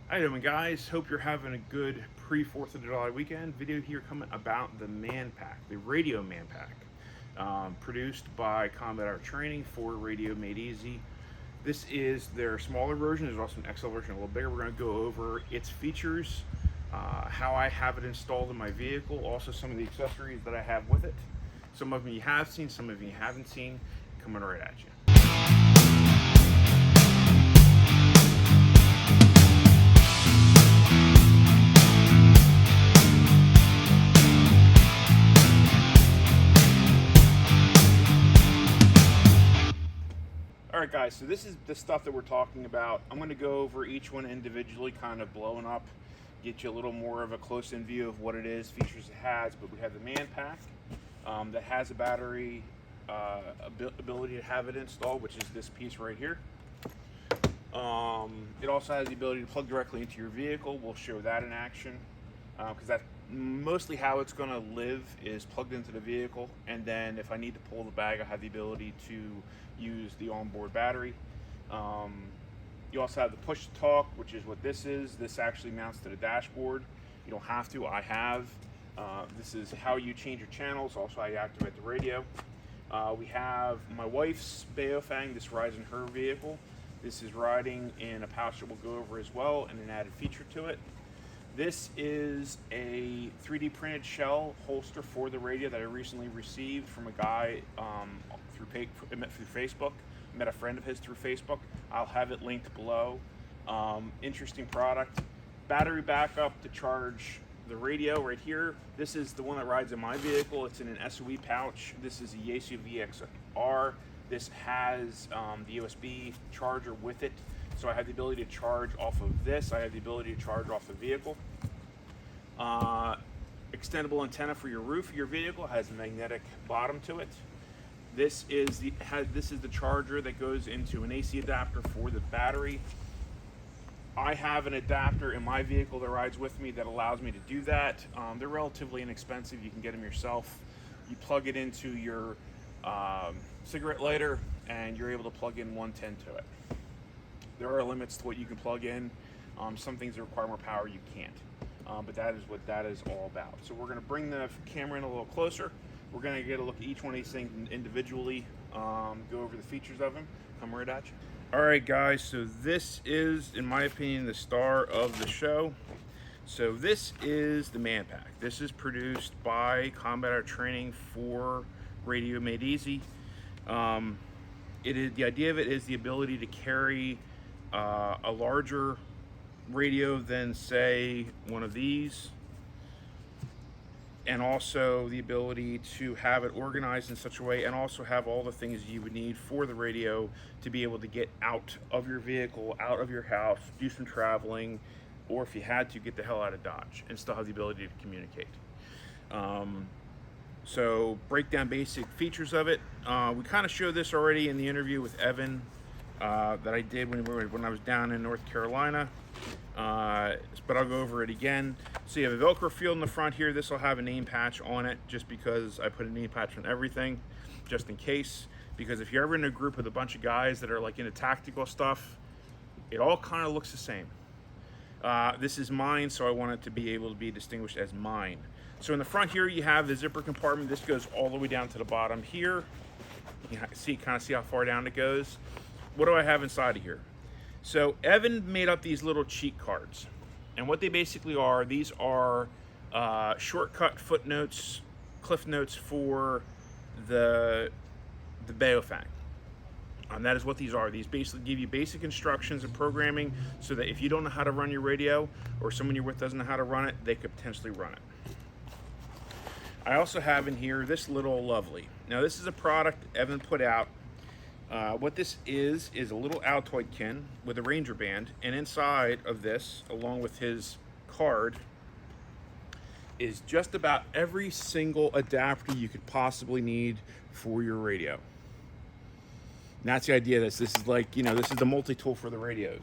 How you doing, guys? Hope you're having a good pre-4th of July weekend. Video here coming about the Manpack, the Radio Manpack, produced by Combat Art Training for RadioMadeEasy. This is their smaller version. There's also an XL version, a little bigger. We're going to go over its features, how I have it installed in my vehicle, also some of the accessories that I have with it. Some of them you have seen, some of you haven't seen. Coming right at you. Alright guys, so this is the stuff that we're talking about. I'm going to go over each one individually, kind of blowing up, get you a little more of a close-in view of what it is, features it has. But we have the Manpack that has a battery ability to have it installed, which is this piece right here. It also has the ability to plug directly into your vehicle. We'll show that in action because that's mostly how it's going to live, is plugged into the vehicle, and then if I need to pull the bag, I have the ability to use the onboard battery. You also have the push to talk, which is what this is. This actually mounts to the dashboard. You don't have to, I have. This is how you change your channels, also how you activate the radio. We have my wife's Baofeng. This rides in her vehicle. This is riding in a pouch that we'll go over as well, and an added feature to it. This is a 3D printed shell holster for the radio that I recently received from a guy through Facebook. I met a friend of his through Facebook. I'll have it linked below. Interesting product. Battery backup to charge the radio right here. This is the one that rides in my vehicle. It's in an SOE pouch. This is a Yaesu VXR. This has the USB charger with it. So I have the ability to charge off of this. I have the ability to charge off the vehicle. Extendable antenna for your roof of your vehicle. Has a magnetic bottom to it. This is the charger that goes into an AC adapter for the battery. I have an adapter in my vehicle that rides with me that allows me to do that. They're relatively inexpensive. You can get them yourself. You plug it into your cigarette lighter, and you're able to plug in 110 to it. There are limits to what you can plug in. Some things that require more power you can't. But that is what that is all about. So we're going to bring the camera in a little closer. We're going to get a look at each one of these things individually, go over the features of them. Come right at you. All right, guys. So this is, in my opinion, the star of the show. So this is the Manpack. This is produced by Combat Art Training for RadioMadeEasy. The idea of it is the ability to carry a larger radio than, say, one of these, and also the ability to have it organized in such a way, and also have all the things you would need for the radio to be able to get out of your vehicle, out of your house, do some traveling, or if you had to, get the hell out of Dodge and still have the ability to communicate. So break down basic features of it. We kind of showed this already in the interview with Evan that I did when I was down in North Carolina, but I'll go over it again. So you have a Velcro field in the front here. This will have a name patch on it, just because I put a name patch on everything, just in case. Because if you're ever in a group with a bunch of guys that are like into tactical stuff, it all kind of looks the same. This is mine, so I want it to be able to be distinguished as mine. So in the front here, you have the zipper compartment. This goes all the way down to the bottom here. You can see how far down it goes. What do I have inside of here? So Evan made up these little cheat cards, and what they basically are, these are shortcut footnotes, cliff notes for the Baofeng. That is what these are. These basically give you basic instructions and programming, so that if you don't know how to run your radio, or someone you're with doesn't know how to run it, they could potentially run it. I also have in here this little lovely. Now this is a product Evan put out. What this is a little Altoid kin with a Ranger band, and inside of this, along with his card, is just about every single adapter you could possibly need for your radio. And that's the idea of this. This is like, this is the multi-tool for the radios.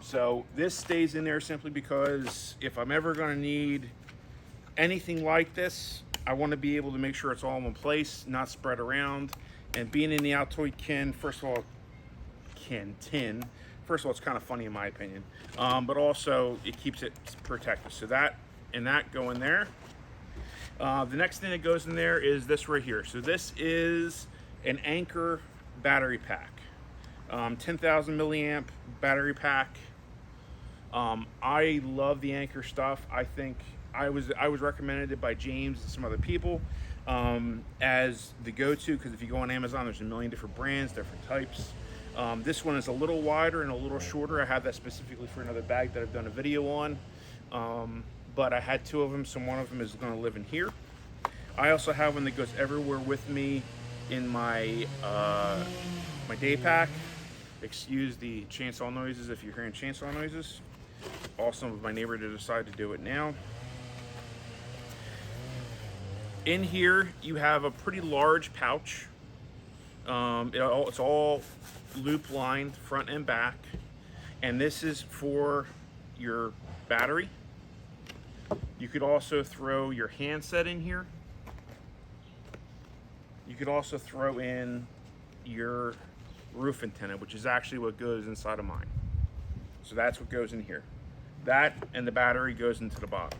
So this stays in there simply because if I'm ever going to need anything like this, I want to be able to make sure it's all in one place, not spread around. And being in the Altoid tin, first of all, first of all, it's kind of funny in my opinion, but also it keeps it protected. So that and that go in there. The next thing that goes in there is this right here. So this is an Anchor battery pack, 10,000 milliamp battery pack. I love the Anchor stuff. I think I was recommended it by James and some other people as the go-to, because if you go on Amazon, there's a million different brands, different types. This one is a little wider and a little shorter. I have that specifically for another bag that I've done a video on, but I had two of them, so one of them is going to live in here. I also have one that goes everywhere with me in my my day pack. Excuse the chainsaw noises if you're hearing chainsaw noises. Awesome of my neighbor to decide to do it now. In here you have a pretty large pouch. It's all loop lined front and back, and this is for your battery. You could also throw your handset in here. You could also throw in your roof antenna, which is actually what goes inside of mine. So that's what goes in here. That and the battery goes into the bottom.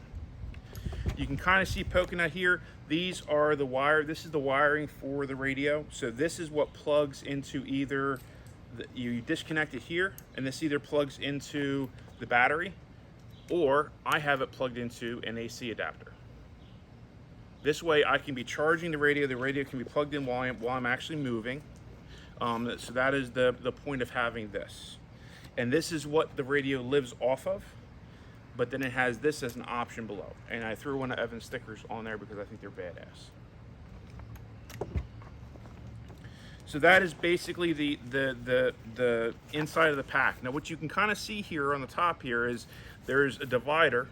You can kind of see poking out here. These are the wire. This is the wiring for the radio. So this is what plugs into either you disconnect it here, and this either plugs into the battery, or I have it plugged into an AC adapter. This way I can be charging the radio. The radio can be plugged in while I'm actually moving. So that is the point of having this. And this is what the radio lives off of, but then it has this as an option below. And I threw one of Evan's stickers on there because I think they're badass. So that is basically the inside of the pack. Now what you can kind of see here on the top here is there's a divider,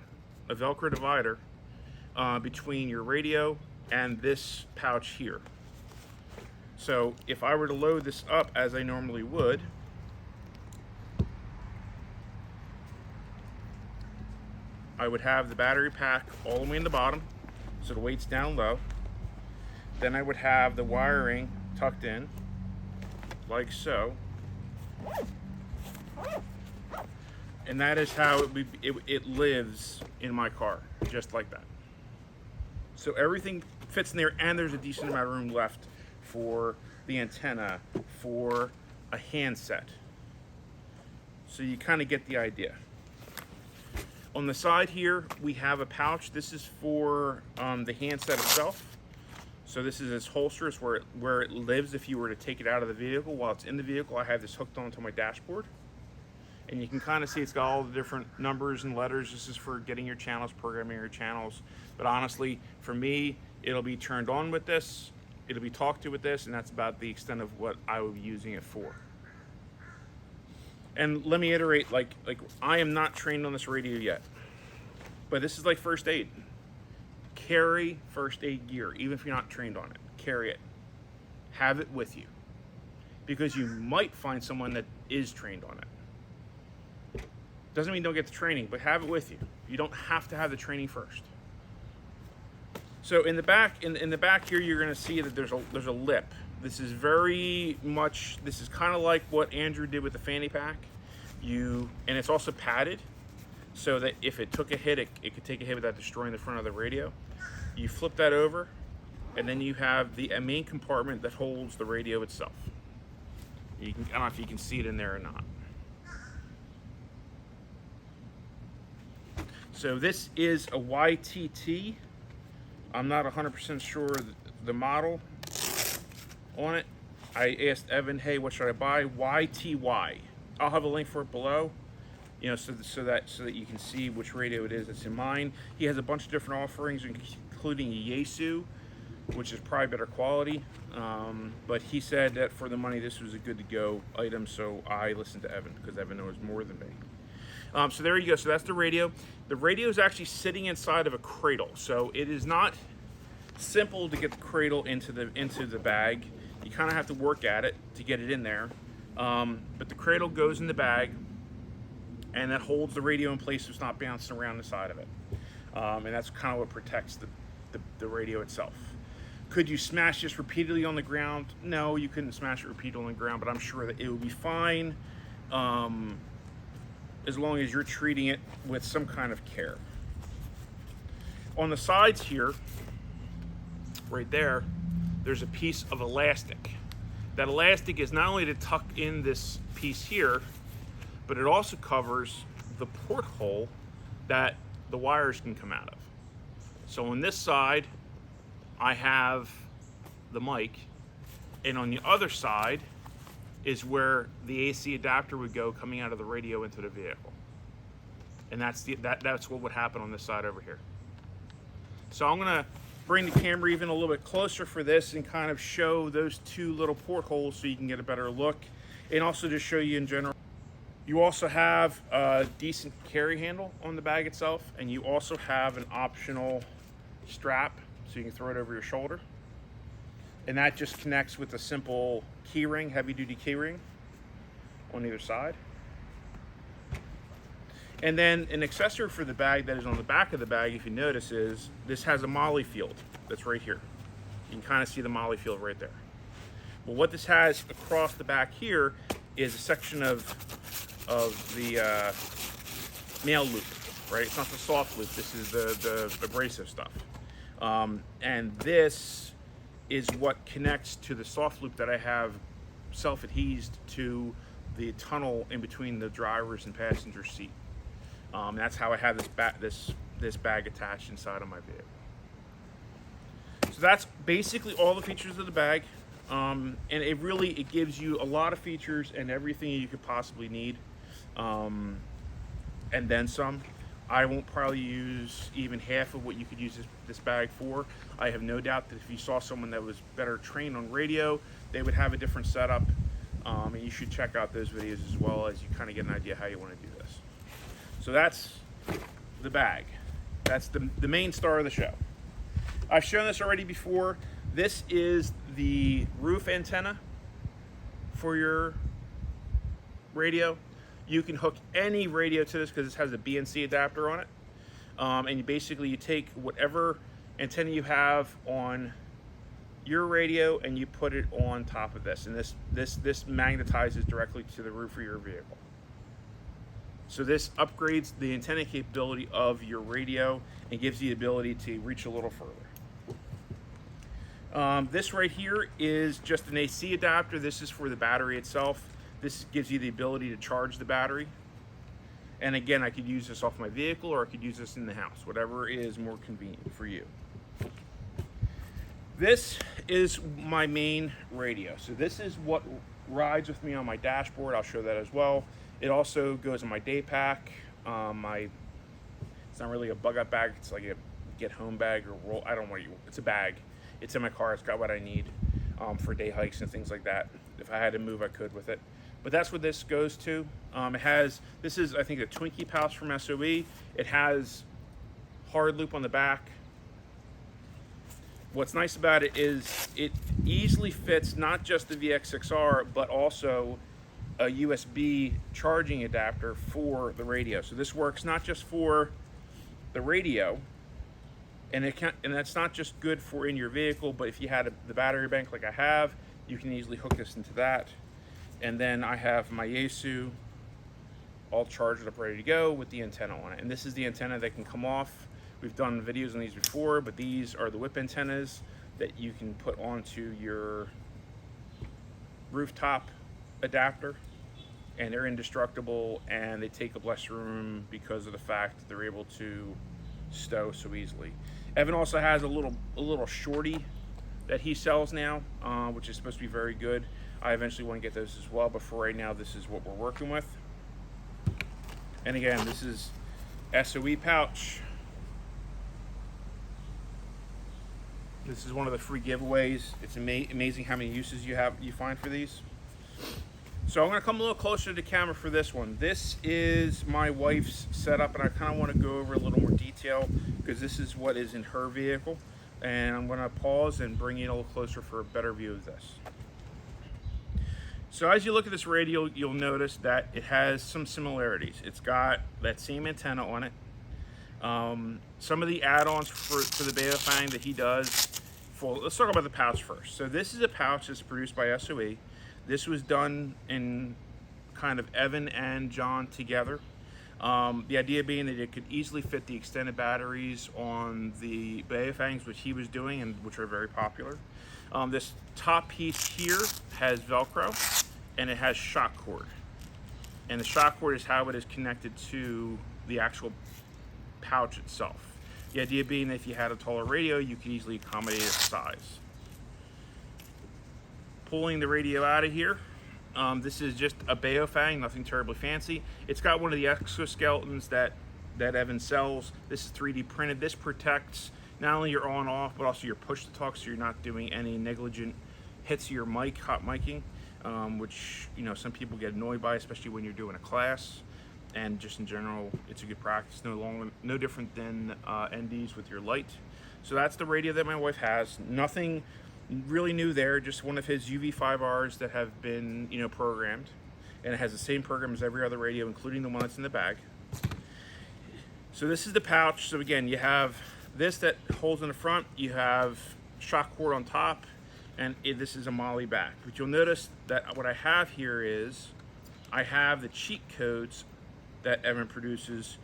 a Velcro divider, between your radio and this pouch here. So if I were to load this up as I normally would, I would have the battery pack all the way in the bottom, so the weight's down low. Then I would have the wiring tucked in, like so. And that is how it lives in my car, just like that. So everything fits in there, and there's a decent amount of room left for the antenna, for a handset. So you kind of get the idea. On the side here, we have a pouch. This is for the handset itself. So this is its holster. It's where it lives if you were to take it out of the vehicle. While it's in the vehicle, I have this hooked onto my dashboard. And you can kind of see it's got all the different numbers and letters. This is for getting your channels, programming your channels. But honestly, for me, it'll be turned on with this. It'll be talked to with this, and that's about the extent of what I will be using it for. And let me iterate, like I am not trained on this radio yet, but this is like first aid. Carry first aid gear, even if you're not trained on it. Carry it. Have it with you, because you might find someone that is trained on it. Doesn't mean don't get the training, but have it with you. You don't have to have the training first. So in the back, in the back here, you're going to see that there's a lip. This is very much, this is kind of like what Andrew did with the fanny pack. And it's also padded, so that if it took a hit, it could take a hit without destroying the front of the radio. You flip that over, and then you have the main compartment that holds the radio itself. I don't know if you can see it in there or not. So this is a YTT. I'm not 100% sure the model on it. I asked Evan, hey, what should I buy? YTY. I'll have a link for it below, so that you can see which radio it is that's in mine. He has a bunch of different offerings, including a Yaesu, which is probably better quality. But he said that for the money, this was a good to go item, so I listened to Evan because Evan knows more than me. So there you go. So that's the radio. The radio is actually sitting inside of a cradle, so it is not simple to get the cradle into the bag. You kind of have to work at it to get it in there. But the cradle goes in the bag, and that holds the radio in place so it's not bouncing around the side of it. And that's kind of what protects the radio itself. Could you smash this repeatedly on the ground? No, you couldn't smash it repeatedly on the ground, but I'm sure that it would be fine. as long as you're treating it with some kind of care. On the sides here, right there, there's a piece of elastic. That elastic is not only to tuck in this piece here, but it also covers the porthole that the wires can come out of. So on this side, I have the mic, and on the other side is where the AC adapter would go coming out of the radio into the vehicle. And that's what would happen on this side over here. So I'm gonna bring the camera even a little bit closer for this and kind of show those two little portholes so you can get a better look, and also just show you in general. You also have a decent carry handle on the bag itself, and you also have an optional strap so you can throw it over your shoulder. And that just connects with a simple key ring, heavy duty key ring on either side. And then an accessory for the bag that is on the back of the bag, if you notice, is this has a molly field that's right here. You can kind of see the molly field right there. Well, what this has across the back here is a section of the nail loop, right? It's not the soft loop. This is the abrasive stuff. And this is what connects to the soft loop that I have self-adhesed to the tunnel in between the driver's and passenger seat. That's how I have this bag attached inside of my vehicle. So that's basically all the features of the bag. And it gives you a lot of features and everything you could possibly need. And then some. I won't probably use even half of what you could use this bag for. I have no doubt that if you saw someone that was better trained on radio, they would have a different setup. And you should check out those videos as well, as you kind of get an idea how you want to do this. So that's the bag. That's the main star of the show. I've shown this already before. This is the roof antenna for your radio. You can hook any radio to this because this has a BNC adapter on it. And you take whatever antenna you have on your radio and you put it on top of this. And this magnetizes directly to the roof of your vehicle. So this upgrades the antenna capability of your radio and gives you the ability to reach a little further. This right here is just an AC adapter. This is for the battery itself. This gives you the ability to charge the battery. And again, I could use this off my vehicle or I could use this in the house, whatever is more convenient for you. This is my main radio. So this is what rides with me on my dashboard. I'll show that as well. It also goes in my day pack. It's not really a bug out bag. It's like a get home bag or roll. I don't know what it's a bag. It's in my car. It's got what I need for day hikes and things like that. If I had to move, I could with it. But that's what this goes to. This is, I think, a Twinkie pouch from SOE. It has hard loop on the back. What's nice about it is it easily fits not just the VX6R, but also a USB charging adapter for the radio. So this works not just for the radio, and that's not just good for in your vehicle, but if you had the battery bank like I have, you can easily hook this into that. And then I have my Yaesu all charged up, ready to go with the antenna on it. And this is the antenna that can come off. We've done videos on these before, but these are the whip antennas that you can put onto your rooftop adapter. And they're indestructible, and they take up less room because of the fact that they're able to stow so easily. Evan also has a little shorty that he sells now, which is supposed to be very good. I eventually want to get those as well, but for right now, this is what we're working with. And again, this is SOE pouch. This is one of the free giveaways. It's amazing how many uses you find for these. So I'm going to come a little closer to the camera for this one. This is my wife's setup, and I kind of want to go over a little more detail because this is what is in her vehicle. And I'm going to pause and bring you a little closer for a better view of this. So as you look at this radio, you'll notice that it has some similarities. It's got that same antenna on it. Some of the add-ons for the Baofeng that he does. Let's talk about the pouch first. So this is a pouch that's produced by SOE. This was done in kind of Evan and John together. The idea being that it could easily fit the extended batteries on the Baofangs, which he was doing, and which are very popular. This top piece here has Velcro, and it has shock cord. And the shock cord is how it is connected to the actual pouch itself. The idea being that if you had a taller radio, you could easily accommodate its size. Pulling the radio out of here, this is just a Baofang, nothing terribly fancy. It's got one of the exoskeletons that Evan sells. This is 3D printed. This protects not only your on off, but also your push to talk, so you're not doing any negligent hits of your mic, hot micing, which some people get annoyed by, especially when you're doing a class. And just in general, it's a good practice. No different than NDs with your light. So that's the radio that my wife has. Nothing really new there, just one of his UV5Rs that have been programmed, and it has the same program as every other radio, including the one that's in the bag. So this is the pouch. So again, you have this that holds in the front, you have shock cord on top, and this is a MOLLE back. But you'll notice that what I have here is I have the cheat codes that Evan produces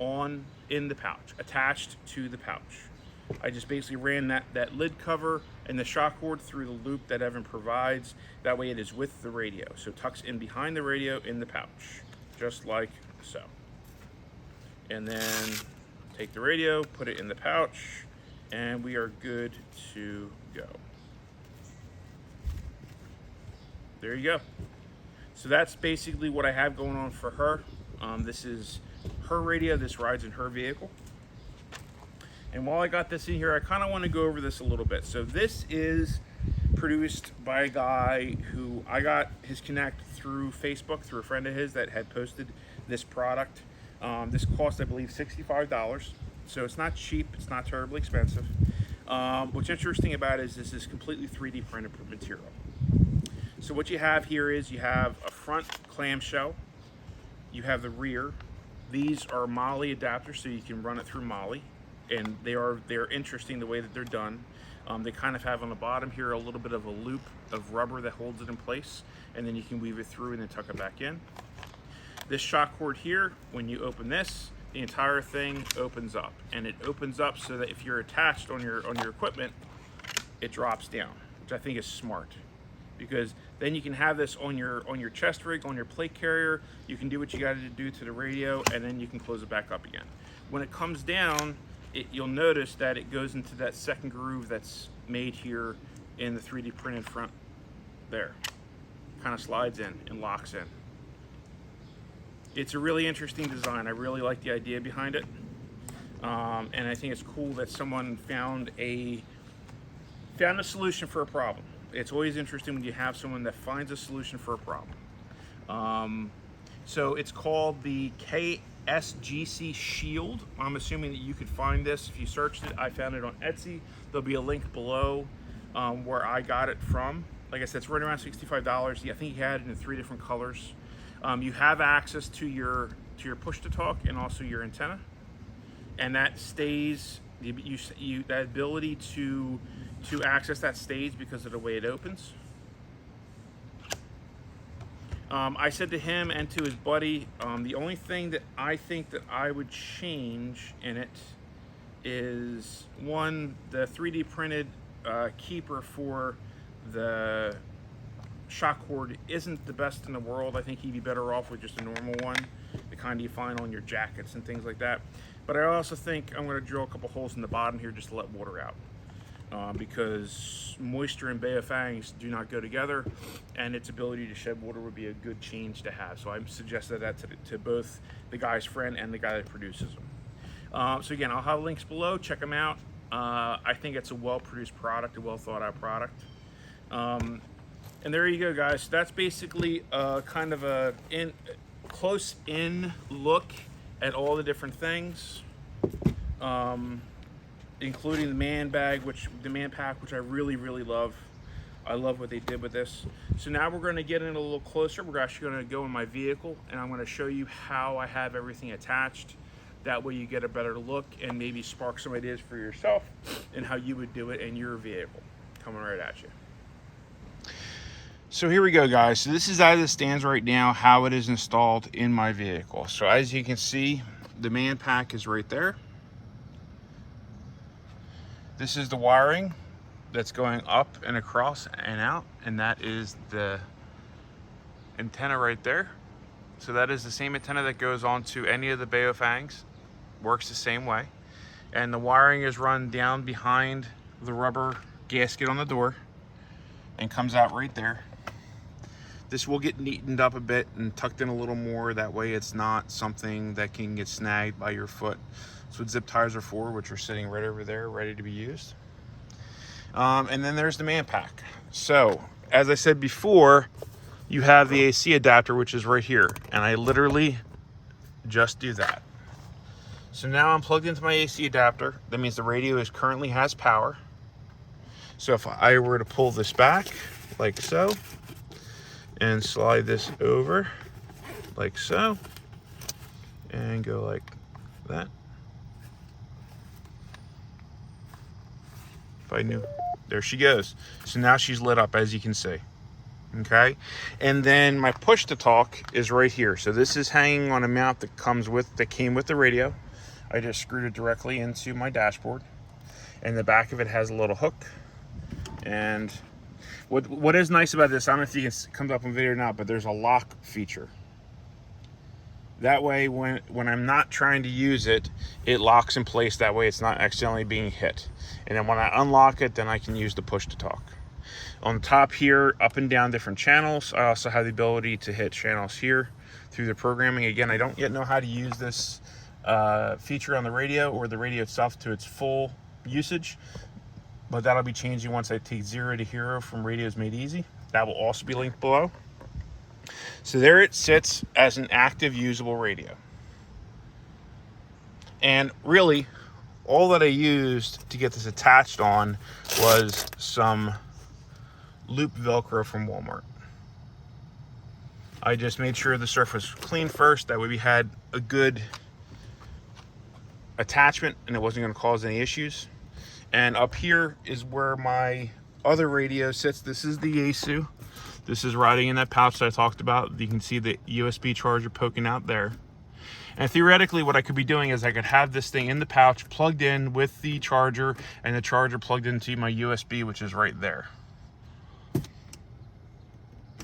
in the pouch, attached to the pouch. I just basically ran that lid cover and the shock cord through the loop that Evan provides. That way it is with the radio. So it tucks in behind the radio in the pouch, just like so. And then take the radio, put it in the pouch, and we are good to go. There you go. So that's basically what I have going on for her. This is her radio. This rides in her vehicle. And while I got this in here, I kind of want to go over this a little bit. So this is produced by a guy who I got his connect through Facebook, through a friend of his that had posted this product. This cost, I believe, $65. So it's not cheap. It's not terribly expensive. What's interesting about it is this is completely 3D printed material. So what you have here is you have a front clamshell. You have the rear. These are MOLLE adapters, so you can run it through MOLLE. And they're interesting the way that they're done. They kind of have on the bottom here a little bit of a loop of rubber that holds it in place, and then you can weave it through and then tuck it back in. This shock cord here, when you open this, the entire thing opens up, and it opens up so that if you're attached on your equipment, it drops down, which I think is smart, because then you can have this on your chest rig, on your plate carrier. You can do what you got to do to the radio, and then you can close it back up again. When it comes down, you'll notice that it goes into that second groove that's made here in the 3D printed front there. Kind of slides in and locks in. It's a really interesting design. I really like the idea behind it. And I think it's cool that someone found a solution for a problem. It's always interesting when you have someone that finds a solution for a problem. So it's called the SGC Shield. I'm assuming that you could find this if you searched it. I found it on Etsy. There'll be a link below where I got it from. Like I said, it's right around $65. I think he had it in 3 different colors. You have access to your push to talk and also your antenna, and that stays. That ability to access that stays because of the way it opens. I said to him and to his buddy, the only thing that I think that I would change in it is, one, the 3D printed keeper for the shock cord isn't the best in the world. I think he'd be better off with just a normal one, the kind you find on your jackets and things like that. But I also think I'm going to drill a couple holes in the bottom here just to let water out. Because moisture and Baofangs do not go together, and its ability to shed water would be a good change to have. So I suggested that to both the guy's friend and the guy that produces them. So again, I'll have links below. Check them out. I think it's a well-produced product, a well-thought-out product. And there you go, guys. So that's basically kind of a close-in look at all the different things. Including the Manpack, which I really, really love. I love what they did with this. So now we're going to get in a little closer. We're actually going to go in my vehicle, and I'm going to show you how I have everything attached. That way you get a better look and maybe spark some ideas for yourself and how you would do it in your vehicle. Coming right at you. So here we go, guys. So this is as it stands right now, how it is installed in my vehicle. So as you can see, the Manpack is right there. This is the wiring that's going up and across and out, and that is the antenna right there. So that is the same antenna that goes onto any of the Baofangs. Works the same way. And the wiring is run down behind the rubber gasket on the door and comes out right there. This will get neatened up a bit and tucked in a little more. That way it's not something that can get snagged by your foot. That's what zip ties are for, which are sitting right over there, ready to be used. And then there's the Manpack. So, as I said before, you have the AC adapter, which is right here. And I literally just do that. So now I'm plugged into my AC adapter. That means the radio currently has power. So if I were to pull this back, like so, and slide this over like so, and go like that. If I knew, there she goes. So now she's lit up, as you can see. Okay, and then my push to talk is right here. So this is hanging on a mount that came with the radio. I just screwed it directly into my dashboard, and the back of it has a little hook. And what is nice about this, I don't know if you can come up on video or not, but there's a lock feature. That way, when I'm not trying to use it, it locks in place. That way it's not accidentally being hit. And then when I unlock it, then I can use the push to talk. On the top here, up and down different channels. I also have the ability to hit channels here through the programming. Again, I don't yet know how to use this feature on the radio or the radio itself to its full usage, but that'll be changing once I take 0 to hero from RadioMadeEasy. That will also be linked below. So there it sits as an active usable radio. And really, all that I used to get this attached on was some loop Velcro from Walmart. I just made sure the surface was clean first. That way we had a good attachment and it wasn't going to cause any issues. And up here is where my other radio sits. This is the Yaesu. This is riding in that pouch that I talked about. You can see the USB charger poking out there. And theoretically, what I could be doing is I could have this thing in the pouch plugged in with the charger, and the charger plugged into my USB, which is right there.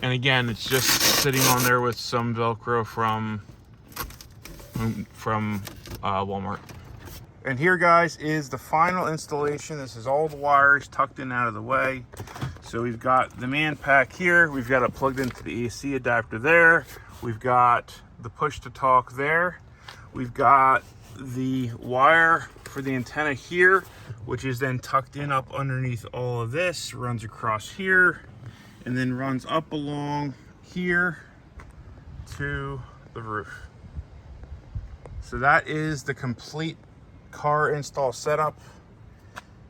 And again, it's just sitting on there with some Velcro from Walmart. And here, guys, is the final installation. This is all the wires tucked in out of the way. So we've got the Manpack here. We've got it plugged into the AC adapter there. We've got the push to talk there. We've got the wire for the antenna here, which is then tucked in up underneath all of this, runs across here, and then runs up along here to the roof. So that is the complete car install setup.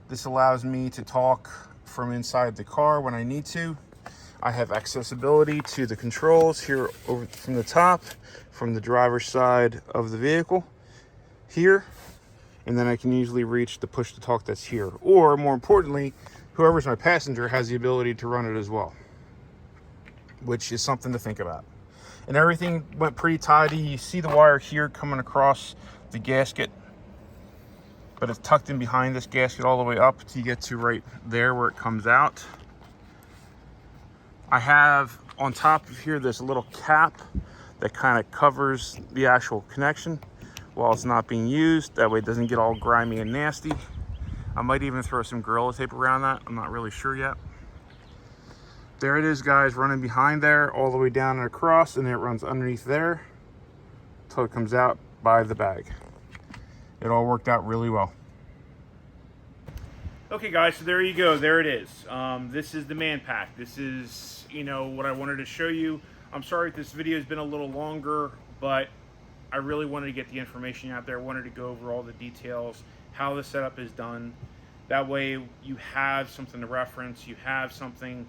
This allows me to talk from inside the car when I need to. I have accessibility to the controls here over from the top, from the driver's side of the vehicle here, and then I can usually reach the push to talk that's here. Or more importantly, whoever's my passenger has the ability to run it as well, which is something to think about. And everything went pretty tidy. You see the wire here coming across the gasket, but it's tucked in behind this gasket all the way up to get to right there where it comes out. I have on top of here this little cap that kind of covers the actual connection while it's not being used. That way it doesn't get all grimy and nasty. I might even throw some Gorilla Tape around that. I'm not really sure yet. There it is, guys, running behind there all the way down and across, and then it runs underneath there until it comes out by the bag. It all worked out really well. Okay, guys, so there you go. There it is. This is the Manpack. This is, what I wanted to show you. I'm sorry if this video has been a little longer, but I really wanted to get the information out there. I wanted to go over all the details, how the setup is done. That way you have something to reference. You have something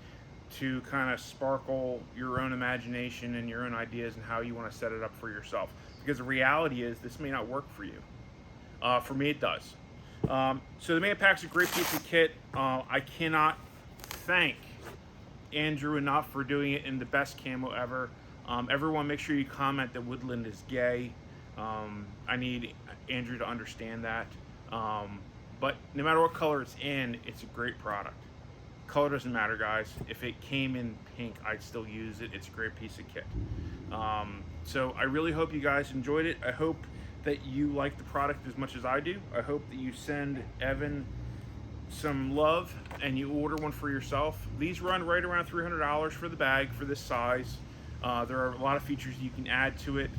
to kind of sparkle your own imagination and your own ideas and how you want to set it up for yourself. Because the reality is this may not work for you. For me, it does. So the Manpack's a great piece of kit. I cannot thank Andrew enough for doing it in the best camo ever. Everyone, make sure you comment that Woodland is gay. I need Andrew to understand that. But no matter what color it's in, it's a great product. Color doesn't matter, guys. If it came in pink, I'd still use it. It's a great piece of kit. So I really hope you guys enjoyed it. I hope that you like the product as much as I do. I hope that you send Evan some love and you order one for yourself. These run right around $300 for the bag for this size. There are a lot of features you can add to it.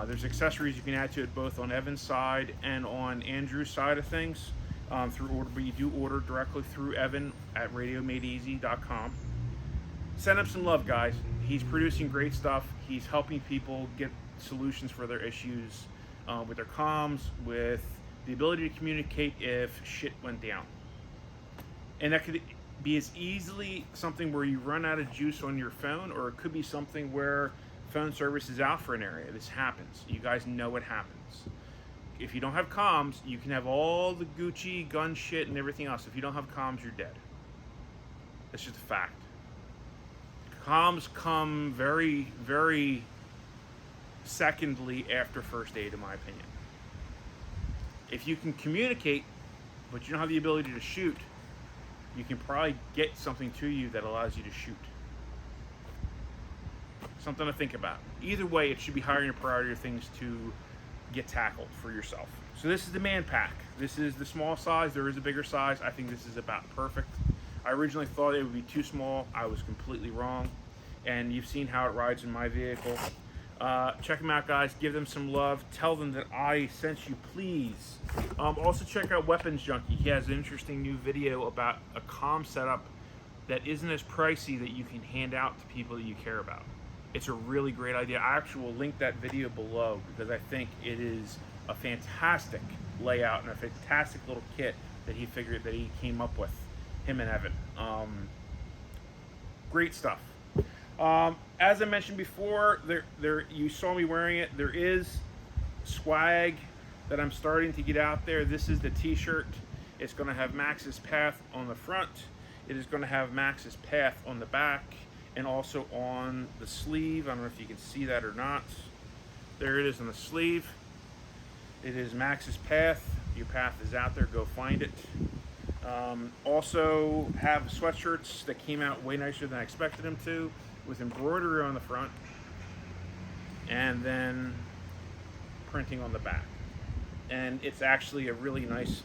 There's accessories you can add to it both on Evan's side and on Andrew's side of things through order, but you do order directly through Evan at RadioMadeEasy.com. Send him some love, guys. He's producing great stuff. He's helping people get solutions for their issues with their comms, with the ability to communicate if shit went down. And that could be as easily something where you run out of juice on your phone, or it could be something where phone service is out for an area. This happens. You guys know it happens. If you don't have comms, you can have all the Gucci gun shit and everything else. If you don't have comms, you're dead. That's just a fact. Comms come very, very secondly after first aid, in my opinion. If you can communicate, but you don't have the ability to shoot, you can probably get something to you that allows you to shoot. Something to think about. Either way, it should be higher in your priority of things to get tackled for yourself. So this is the Manpack. This is the small size. There is a bigger size. I think this is about perfect. I originally thought it would be too small. I was completely wrong. And you've seen how it rides in my vehicle. Check them out, guys. Give them some love. Tell them that I sent you, please. Also check out Weapons Junkie. He has an interesting new video about a comm setup that isn't as pricey that you can hand out to people that you care about. It's a really great idea. I actually will link that video below because I think it is a fantastic layout and a fantastic little kit that he came up with, him and Evan. Great stuff. As I mentioned before, you saw me wearing it. There is swag that I'm starting to get out there. This is the t-shirt. It's going to have Max's Path on the front. It is going to have Max's Path on the back and also on the sleeve. I don't know if you can see that or not. There it is on the sleeve. It is Max's Path. Your path is out there. Go find it. Also have sweatshirts that came out way nicer than I expected them to, with embroidery on the front and then printing on the back. And it's actually a really nice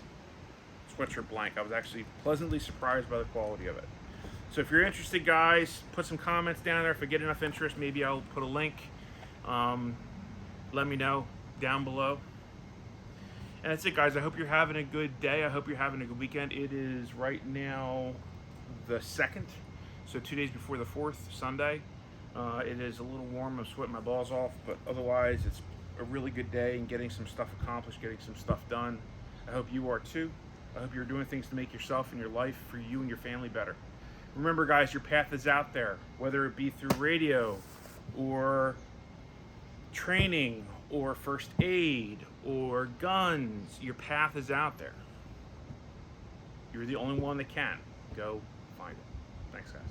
sweatshirt blank. I was actually pleasantly surprised by the quality of it. So if you're interested, guys, put some comments down there. If I get enough interest, maybe I'll put a link. Let me know down below. And that's it, guys. I hope you're having a good day. I hope you're having a good weekend. It is right now the 2nd. So 2 days before the 4th, Sunday. It is a little warm. I'm sweating my balls off, but otherwise it's a really good day and getting some stuff accomplished, getting some stuff done. I hope you are too. I hope you're doing things to make yourself and your life, for you and your family, better. Remember, guys, your path is out there, whether it be through radio or training or first aid or guns. Your path is out there. You're the only one that can. Go find it. Thanks, guys.